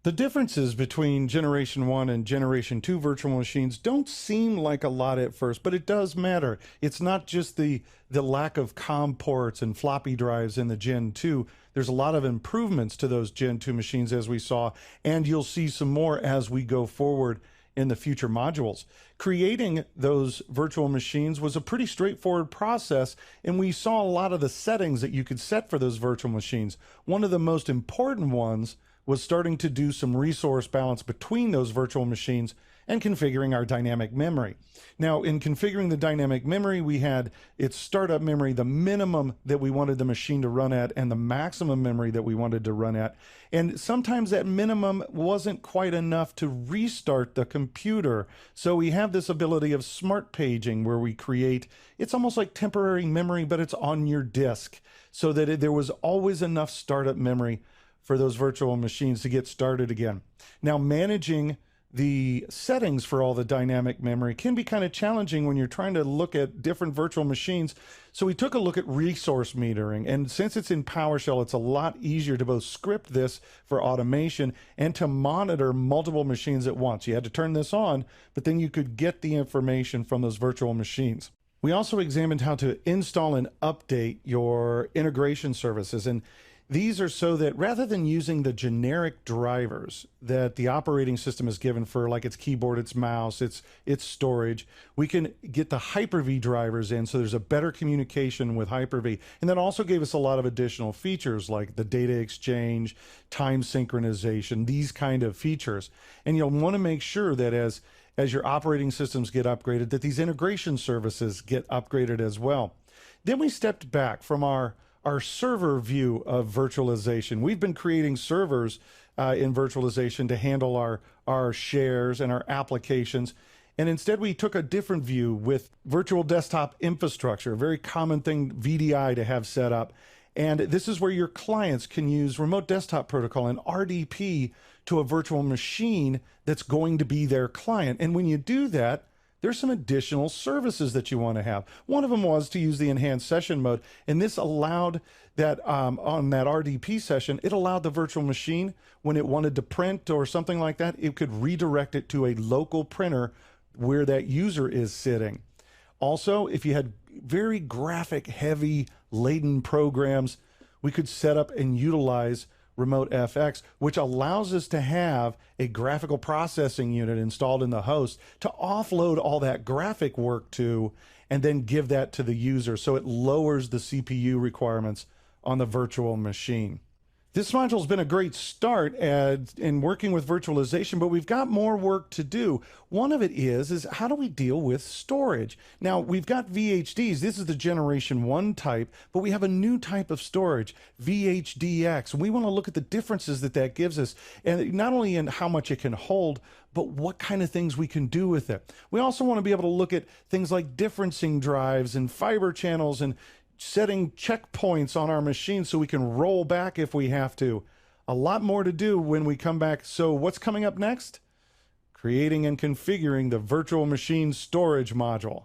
The differences between Generation 1 and Generation 2 virtual machines don't seem like a lot at first, but it does matter. It's not just the lack of COM ports and floppy drives in the Gen 2. There's a lot of improvements to those Gen 2 machines, as we saw, and you'll see some more as we go forward in the future modules. Creating those virtual machines was a pretty straightforward process, and we saw a lot of the settings that you could set for those virtual machines. One of the most important ones was starting to do some resource balance between those virtual machines and configuring our dynamic memory. Now, in configuring the dynamic memory, we had its startup memory, the minimum that we wanted the machine to run at, and the maximum memory that we wanted to run at. And sometimes that minimum wasn't quite enough to restart the computer. So we have this ability of smart paging where we create, it's almost like temporary memory, but it's on your disk, so that there was always enough startup memory for those virtual machines to get started again. Now, managing the settings for all the dynamic memory can be kind of challenging when you're trying to look at different virtual machines. So we took a look at resource metering, and since it's in PowerShell, it's a lot easier to both script this for automation and to monitor multiple machines at once. You had to turn this on, but then you could get the information from those virtual machines. We also examined how to install and update your integration services, and these are so that rather than using the generic drivers that the operating system is given for, like its keyboard, its mouse, its storage, we can get the Hyper-V drivers in, so there's a better communication with Hyper-V. And that also gave us a lot of additional features like the data exchange, time synchronization, these kind of features. And you'll want to make sure that as your operating systems get upgraded, that these integration services get upgraded as well. Then we stepped back from our server view of virtualization. We've been creating servers in virtualization to handle our shares and our applications. And instead, we took a different view with virtual desktop infrastructure, a very common thing, VDI, to have set up. And this is where your clients can use remote desktop protocol and RDP to a virtual machine that's going to be their client. And when you do that, there's some additional services that you want to have. One of them was to use the enhanced session mode, and this allowed that on that RDP session, it allowed the virtual machine, when it wanted to print or something like that, it could redirect it to a local printer where that user is sitting. Also, if you had very graphic, heavy, laden programs, we could set up and utilize Remote FX, which allows us to have a graphical processing unit installed in the host to offload all that graphic work to, and then give that to the user. So it lowers the CPU requirements on the virtual machine. This module has been a great start in working with virtualization, but we've got more work to do. One of it is how do we deal with storage? Now, we've got VHDs. This is the Generation 1 type, but we have a new type of storage, VHDX. We want to look at the differences that gives us, and not only in how much it can hold, but what kind of things we can do with it. We also want to be able to look at things like differencing drives and fiber channels and setting checkpoints on our machine so we can roll back if we have to. A lot more to do when we come back. So what's coming up next? Creating and configuring the virtual machine storage module.